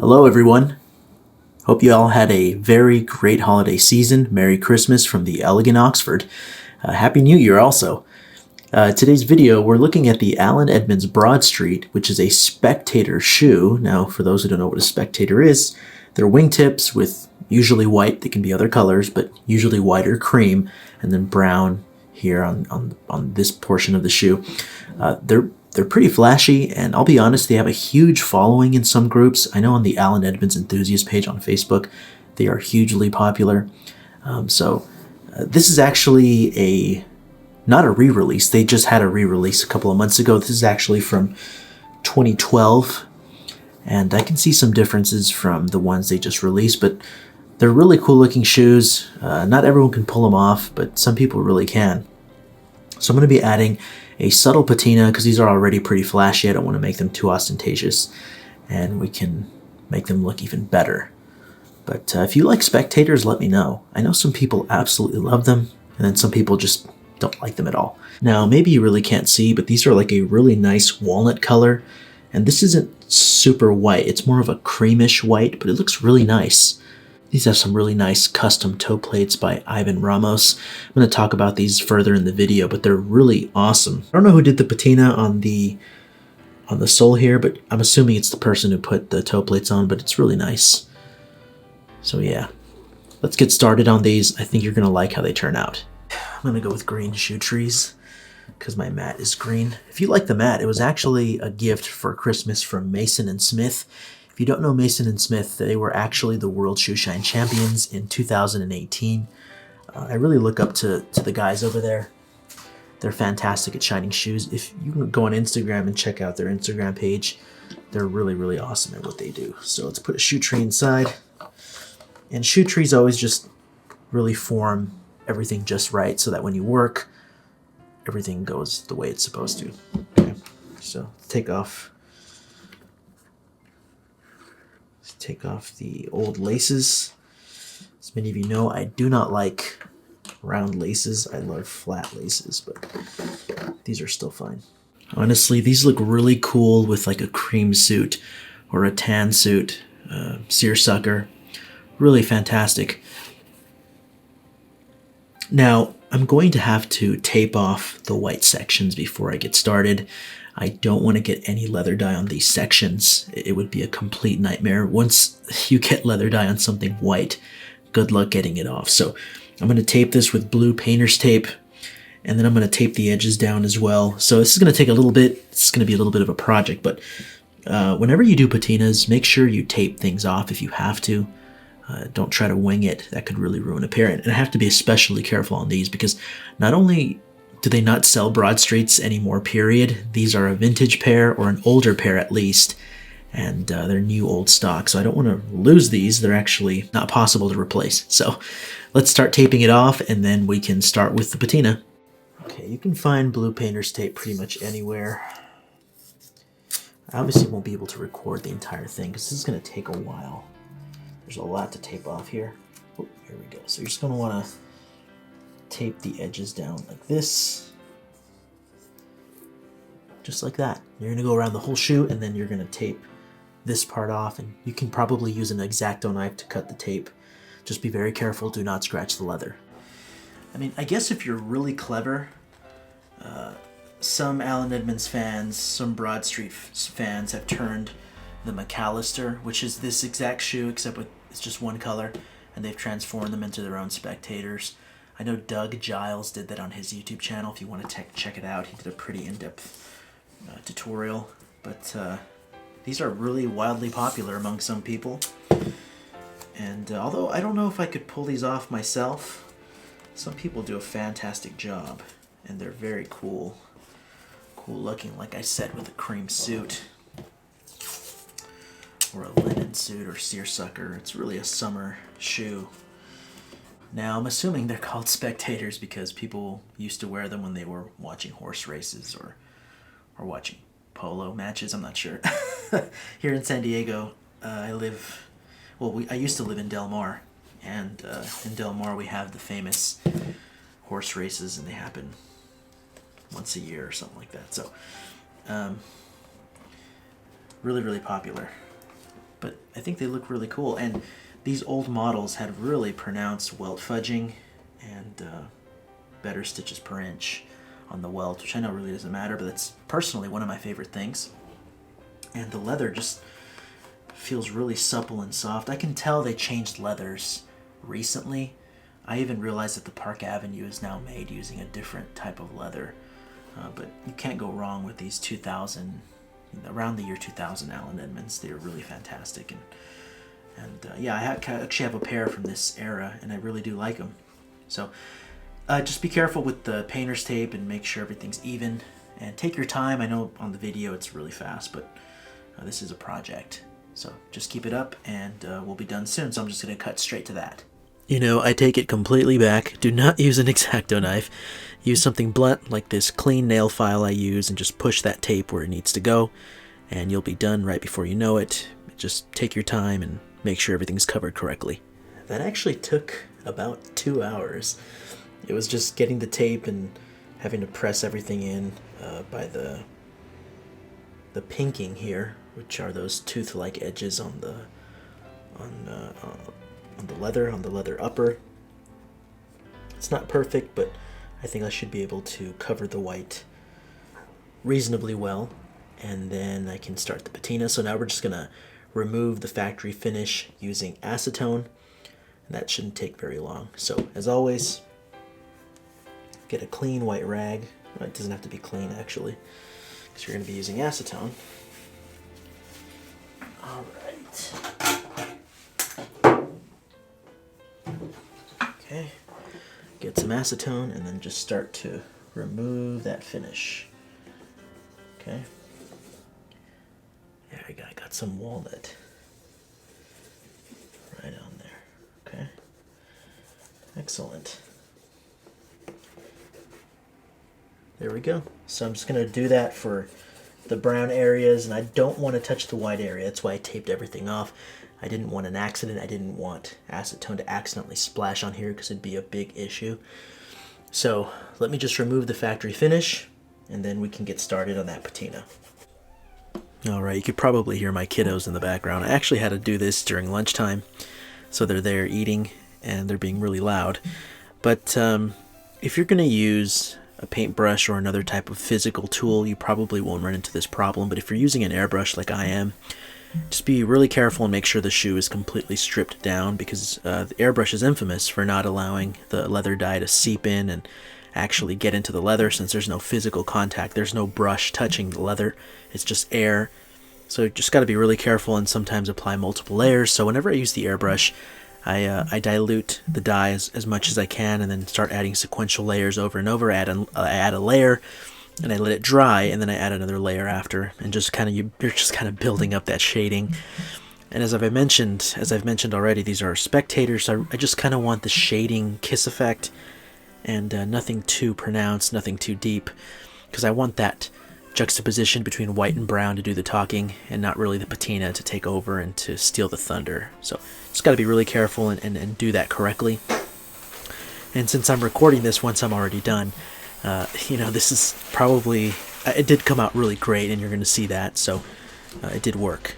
Hello, everyone. Hope you all had a very great holiday season. Merry Christmas from the Elegant Oxford. Happy New Year also. Today's video, we're looking at the Allen Edmonds Broad Street, which is a Spectator shoe. Now, for those who don't know what a Spectator is, they're wingtips with usually white. They can be other colors, but usually white or cream, and then brown here on this portion of the shoe. They're pretty flashy, and I'll be honest, they have a huge following in some groups. I know on the Allen Edmonds enthusiast page on Facebook, they are hugely popular. This is actually not a re-release. They just had a re-release a couple of months ago. This is actually from 2012, and I can see some differences from the ones they just released, but they're really cool looking shoes. Not everyone can pull them off, but some people really can. So I'm going to be adding a subtle patina because these are already pretty flashy. I don't want to make them too ostentatious, and we can make them look even better. But if you like Spectators, let me know. I know some people absolutely love them, and then some people just don't like them at all. Now, maybe you really can't see, but these are like a really nice walnut color, and this isn't super white. It's more of a creamish white, but it looks really nice. These have some really nice custom toe plates by Ramos. I'm going to talk about these further in the video, but they're really awesome. I don't know who did the patina on the sole here, but I'm assuming it's the person who put the toe plates on, but it's really nice. So yeah, let's get started on these. I think you're going to like how they turn out. I'm going to go with green shoe trees because my mat is green. If you like the mat, it was actually a gift for Christmas from Mason & Smith. If you don't know Mason & Smith, they were actually the World Shoe Shine champions in 2018. I really look up to the guys over there. They're fantastic at shining shoes. If you can go on Instagram and check out their Instagram page, they're really, really awesome at what they do. So let's put a shoe tree inside. And shoe trees always just really form everything just right so that when you work, everything goes the way it's supposed to. Okay, so take off the old laces. As many of you know, I do not like round laces. I love flat laces, but these are still fine. Honestly, these look really cool with like a cream suit or a tan suit, seersucker. Really fantastic. Now, I'm going to have to tape off the white sections before I get started. I don't want to get any leather dye on these sections. It would be a complete nightmare. Once you get leather dye on something white, good luck getting it off. So I'm going to tape this with blue painter's tape, and then I'm going to tape the edges down as well. So this is going to take a little bit. It's going to be a little bit of a project, but whenever you do patinas, make sure you tape things off if you have to. Don't try to wing it. That could really ruin a pair. And I have to be especially careful on these because not only do they not sell broad streets anymore, period, these are a vintage pair or an older pair at least, and they're new old stock. So I don't want to lose these. They're actually not possible to replace. So let's start taping it off, and then we can start with the patina. Okay, you can find blue painter's tape pretty much anywhere. I obviously won't be able to record the entire thing because this is going to take a while. There's a lot to tape off here. Oh, here we go. So you're just going to want to tape the edges down like this. Just like that. You're going to go around the whole shoe, and then you're going to tape this part off, and you can probably use an X-Acto knife to cut the tape. Just be very careful. Do not scratch the leather. I mean, I guess if you're really clever, some Allen Edmonds fans, some Broad Street fans have turned the McAllister, which is this exact shoe except with it's just one color, and they've transformed them into their own Spectators. I know Doug Giles did that on his YouTube channel. If you want to check it out, he did a pretty in-depth tutorial. But these are really wildly popular among some people. And although I don't know if I could pull these off myself, some people do a fantastic job, and they're very cool. Cool looking, like I said, with a cream suit or a linen suit or seersucker. It's really a summer shoe. Now, I'm assuming they're called Spectators because people used to wear them when they were watching horse races or watching polo matches. I'm not sure. Here in San Diego, I used to live in Del Mar, and in Del Mar we have the famous horse races, and they happen once a year or something like that. So really, really popular. But I think they look really cool. And these old models had really pronounced welt fudging and better stitches per inch on the welt, which I know really doesn't matter, but that's personally one of my favorite things. And the leather just feels really supple and soft. I can tell they changed leathers recently. I even realized that the Park Avenue is now made using a different type of leather. But you can't go wrong with these 2000, around the year 2000 Allen Edmonds. They're really fantastic. And yeah, I actually have a pair from this era, and I really do like them. So just be careful with the painter's tape and make sure everything's even. And take your time. I know on the video it's really fast, but this is a project. So just keep it up, and we'll be done soon. So I'm just going to cut straight to that. You know, I take it completely back. Do not use an X-Acto knife. Use something blunt like this clean nail file I use and just push that tape where it needs to go, and you'll be done right before you know it. Just take your time and make sure everything's covered correctly. That actually took about 2 hours. It was just getting the tape and having to press everything in by the pinking here, which are those tooth-like edges on the leather upper. It's not perfect, but I think I should be able to cover the white reasonably well, and then I can start the patina. So now we're just gonna remove the factory finish using acetone, and that shouldn't take very long. So as always, get a clean white rag. Well, it doesn't have to be clean actually, because you're gonna be using acetone. All right. Okay, get some acetone and then just start to remove that finish. Okay. There we go, I got some walnut right on there. Okay. Excellent. There we go. So I'm just going to do that for the brown areas, and I don't want to touch the white area. That's why I taped everything off. I didn't want an accident. I didn't want acetone to accidentally splash on here because it'd be a big issue. So let me just remove the factory finish, and then we can get started on that patina. Alright, you could probably hear my kiddos in the background. I actually had to do this during lunchtime, so they're there eating, and they're being really loud. But if you're going to use a paintbrush or another type of physical tool, you probably won't run into this problem. But if you're using an airbrush like I am, just be really careful and make sure the shoe is completely stripped down, because the airbrush is infamous for not allowing the leather dye to seep in and actually get into the leather. Since there's no physical contact, there's no brush touching the leather, it's just air. So you just got to be really careful and sometimes apply multiple layers. So whenever I use the airbrush, I dilute the dye as much as I can, and then start adding sequential layers over and over. I add a layer, and I let it dry, and then I add another layer after, and just kind of you're just kind of building up that shading. And as I've mentioned already, these are Spectators. So I just kind of want the shading kiss effect, and nothing too pronounced, nothing too deep, because I want that juxtaposition between white and brown to do the talking, and not really the patina to take over and to steal the thunder. So just got to be really careful and do that correctly. And since I'm recording this once I'm already done, you know, this is probably, it did come out really great, and you're going to see that, so it did work.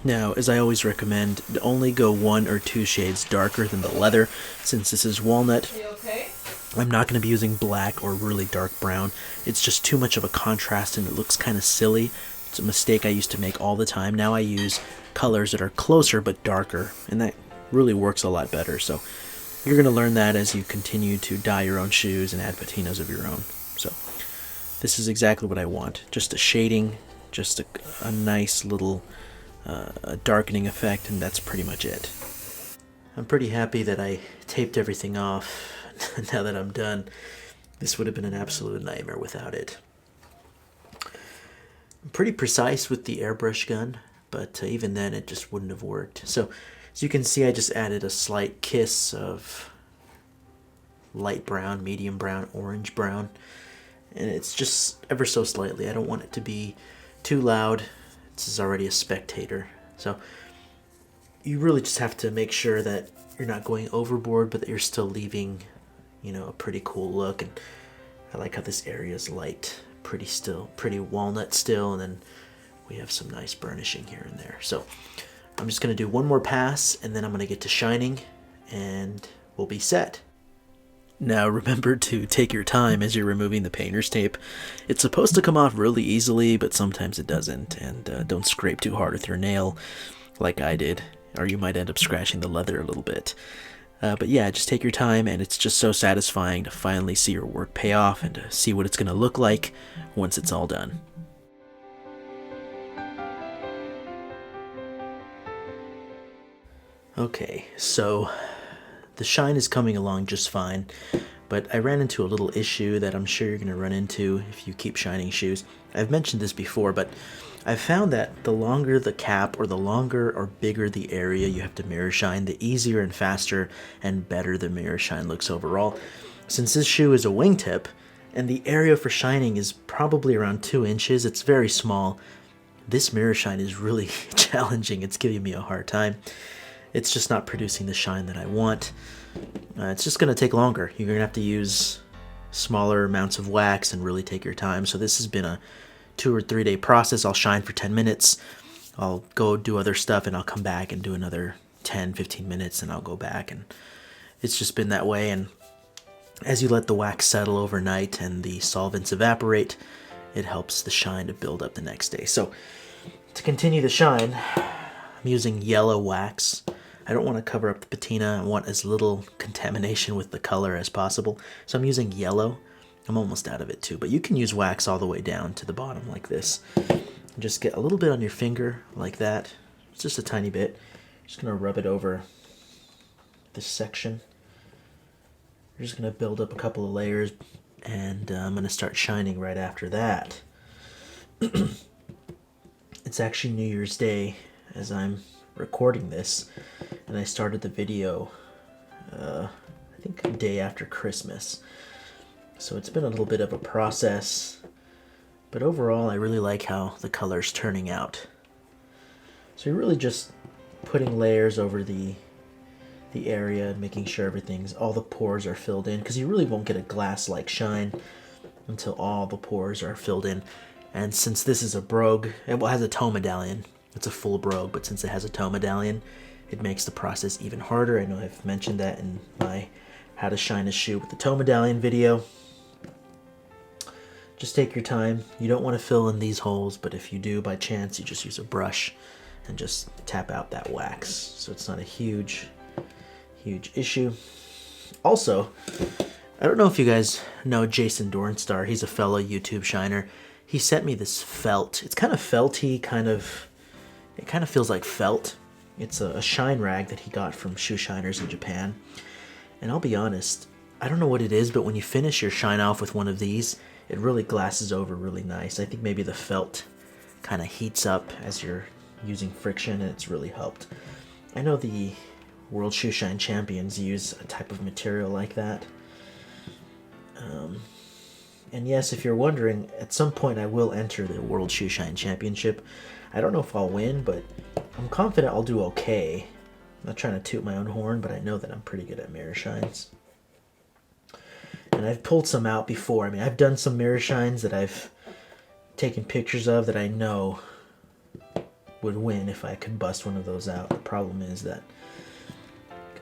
Now, as I always recommend, only go 1 or 2 shades darker than the leather. Since this is walnut, I'm not going to be using black or really dark brown. It's just too much of a contrast, and it looks kind of silly. It's a mistake I used to make all the time. Now I use colors that are closer but darker, and that really works a lot better. So you're going to learn that as you continue to dye your own shoes and add patinas of your own. So this is exactly what I want. Just a shading, just a nice little darkening effect, and that's pretty much it. I'm pretty happy that I taped everything off. Now that I'm done, this would have been an absolute nightmare without it. I'm pretty precise with the airbrush gun, but even then it just wouldn't have worked. So as you can see, I just added a slight kiss of light brown, medium brown, orange brown, and it's just ever so slightly. I don't want it to be too loud. This is already a Spectator, so you really just have to make sure that you're not going overboard, but that you're still leaving, you know, a pretty cool look. And I like how this area is light, pretty walnut still, and then we have some nice burnishing here and there. So I'm just going to do one more pass, and then I'm going to get to shining, and we'll be set. Now remember to take your time as you're removing the painter's tape. It's supposed to come off really easily, but sometimes it doesn't, and don't scrape too hard with your nail like I did, or you might end up scratching the leather a little bit. But yeah, just take your time, and it's just so satisfying to finally see your work pay off and to see what it's going to look like once it's all done. Okay, so the shine is coming along just fine, but I ran into a little issue that I'm sure you're going to run into if you keep shining shoes. I've mentioned this before, but I've found that the longer the cap or the longer or bigger the area you have to mirror shine, the easier and faster and better the mirror shine looks overall. Since this shoe is a wingtip and the area for shining is probably around 2 inches, it's very small, this mirror shine is really challenging. It's giving me a hard time. It's just not producing the shine that I want. It's just going to take longer. You're going to have to use smaller amounts of wax and really take your time. So this has been a 2 or 3 day process. I'll shine for 10 minutes. I'll go do other stuff, and I'll come back and do another 10-15 minutes, and I'll go back. And it's just been that way. And as you let the wax settle overnight and the solvents evaporate, it helps the shine to build up the next day. So to continue the shine, I'm using yellow wax. I don't want to cover up the patina. I want as little contamination with the color as possible. So I'm using yellow. I'm almost out of it too, but you can use wax all the way down to the bottom like this. Just get a little bit on your finger like that. It's just a tiny bit. Just going to rub it over this section. You're just going to build up a couple of layers, and I'm going to start shining right after that. It's actually New Year's Day as I'm recording this, and I started the video I think a day after Christmas, so it's been a little bit of a process, but overall I really like how the color's turning out. So you're really just putting layers over the area, making sure all the pores are filled in, because you really won't get a glass-like shine until all the pores are filled in. And since this is a brogue, it has a toe medallion. It's a full brogue, but since it has a toe medallion, it makes the process even harder. I know I've mentioned that in my how to shine a shoe with the toe medallion video. Just take your time. You don't want to fill in these holes, but if you do by chance, you just use a brush and just tap out that wax. So it's not a huge issue. Also, I don't know if you guys know Jason Dornstar. He's a fellow YouTube shiner. He sent me this felt. It's kind of felty, it kind of feels like felt. It's a shine rag that he got from shoe shiners in Japan. And I'll be honest, I don't know what it is, but when you finish your shine off with one of these, it really glasses over really nice. I think maybe the felt kind of heats up as you're using friction, and it's really helped. I know the World Shoe Shine Champions use a type of material like that. And yes, if you're wondering, at some point I will enter the World Shoe Shine Championship. I don't know if I'll win, but I'm confident I'll do okay. I'm not trying to toot my own horn, but I know that I'm pretty good at mirror shines. And I've pulled some out before. I mean, I've done some mirror shines that I've taken pictures of that I know would win if I could bust one of those out. The problem is that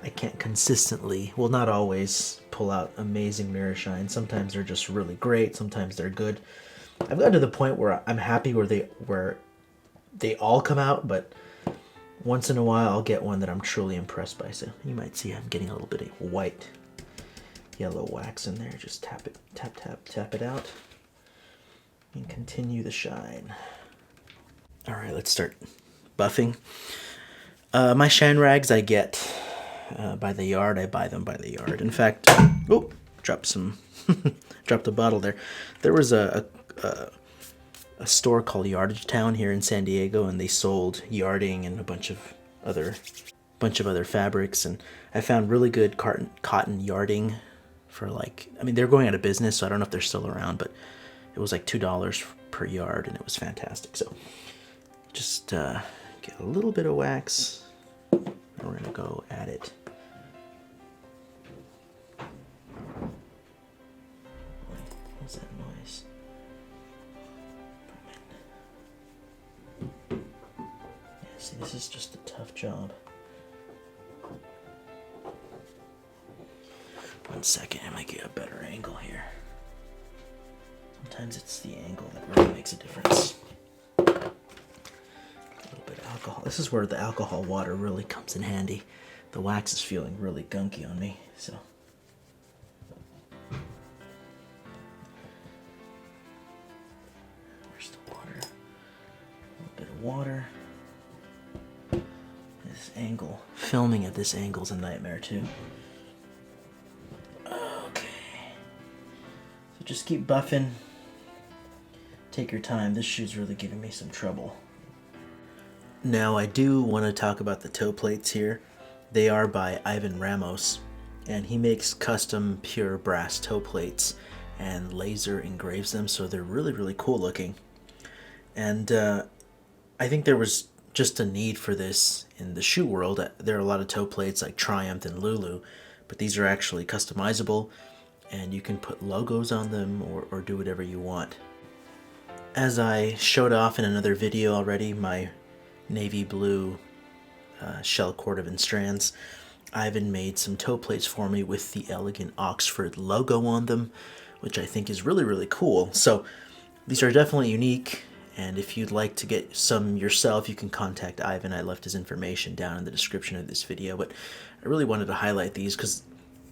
I can't consistently, well, not always, pull out amazing mirror shines. Sometimes they're just really great. Sometimes they're good. I've gotten to the point where I'm happy where they all come out, but once in a while I'll get one that I'm truly impressed by. So you might see I'm getting a little bit of white, yellow wax in there. Just tap it, tap it out, and continue the shine. All right, let's start buffing. My shine rags I get by the yard. I buy them by the yard. In fact, oh, dropped a bottle there. There was a store called Yardage Town here in San Diego, and they sold yarding and a bunch of other fabrics, and I found really good cotton yarding for they're going out of business, so I don't know if they're still around, but it was like $2 per yard, and it was fantastic. So just get a little bit of wax, and we're gonna go at it. What's that noise? Yes, This is just a tough job. One second, I might get a better angle here. Sometimes it's the angle that really makes a difference. A little bit of alcohol. This is where the alcohol water really comes in handy. The wax is feeling really gunky on me, so. Where's the water? A little bit of water. This angle, filming at this angle is a nightmare too. Okay. So just keep buffing. Take your time. This shoe's really giving me some trouble. Now I do want to talk about the toe plates here. They are by Ramos, and he makes custom pure brass toe plates and laser engraves them, so they're really, really cool looking. And I think there was just a need for this in the shoe world. There are a lot of toe plates like Triumph and Lulu, but these are actually customizable, and you can put logos on them or do whatever you want. As I showed off in another video already, my navy blue shell cordovan strands, Ivan made some toe plates for me with the Elegant Oxford logo on them, which I think is really, really cool. So these are definitely unique, and if you'd like to get some yourself, you can contact Ivan. I left his information down in the description of this video, but I really wanted to highlight these because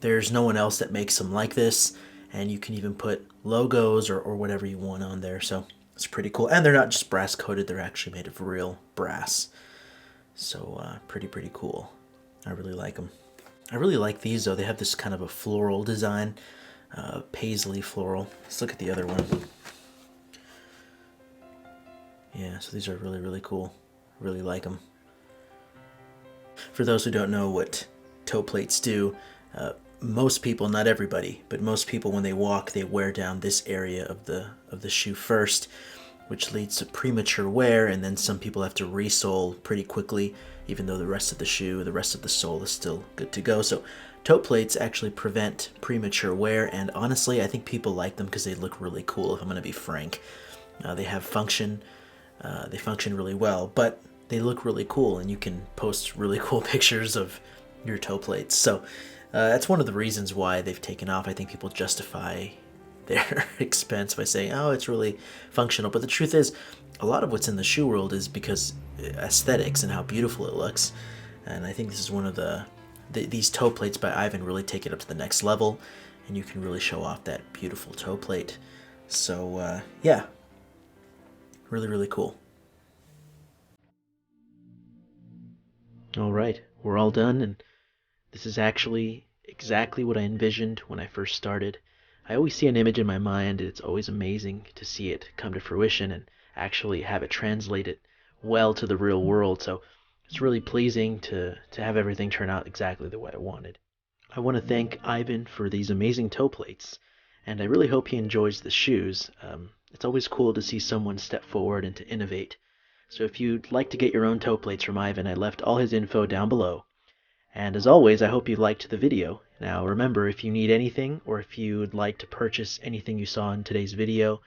there's no one else that makes them like this, and you can even put logos or whatever you want on there, so it's pretty cool. And they're not just brass coated, they're actually made of real brass. So pretty cool. I really like them. I really like these though. They have this kind of a floral design, paisley floral. Let's look at the other one. Yeah, so these are really, really cool. Really like them. For those who don't know what toe plates do, most people, not everybody, but most people when they walk, they wear down this area of the shoe first, which leads to premature wear, and then some people have to resole pretty quickly, even though the rest of the shoe, the rest of the sole is still good to go. So toe plates actually prevent premature wear, and honestly, I think people like them because they look really cool, if I'm going to be frank. They have function, they function really well, but they look really cool, and you can post really cool pictures of your toe plates. So that's one of the reasons why they've taken off. I think people justify their expense by saying, oh, it's really functional. But the truth is, a lot of what's in the shoe world is because aesthetics and how beautiful it looks. And I think this is one of these toe plates by Ivan really take it up to the next level, and you can really show off that beautiful toe plate. So yeah, really, really cool. All right, we're all done, and this is actually exactly what I envisioned when I first started. I always see an image in my mind, and it's always amazing to see it come to fruition and actually have it translated well to the real world. So it's really pleasing to have everything turn out exactly the way I wanted. I want to thank Ivan for these amazing toe plates, and I really hope he enjoys the shoes. It's always cool to see someone step forward and to innovate. So if you'd like to get your own toe plates from Ivan, I left all his info down below. And as always, I hope you liked the video. Now remember, if you need anything, or if you'd like to purchase anything you saw in today's video,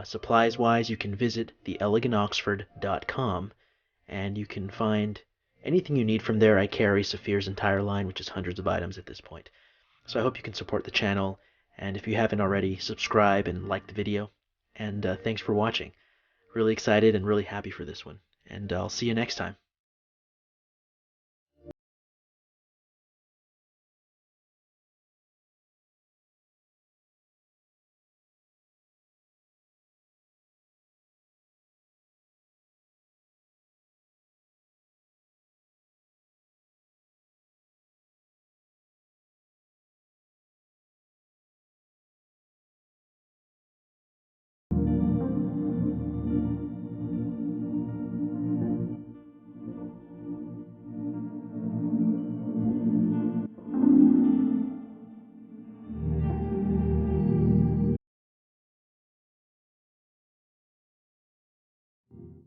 supplies-wise, you can visit theelegantoxford.com, and you can find anything you need from there. I carry Saphir's entire line, which is hundreds of items at this point. So I hope you can support the channel, and if you haven't already, subscribe and like the video. And thanks for watching. Really excited and really happy for this one, and I'll see you next time.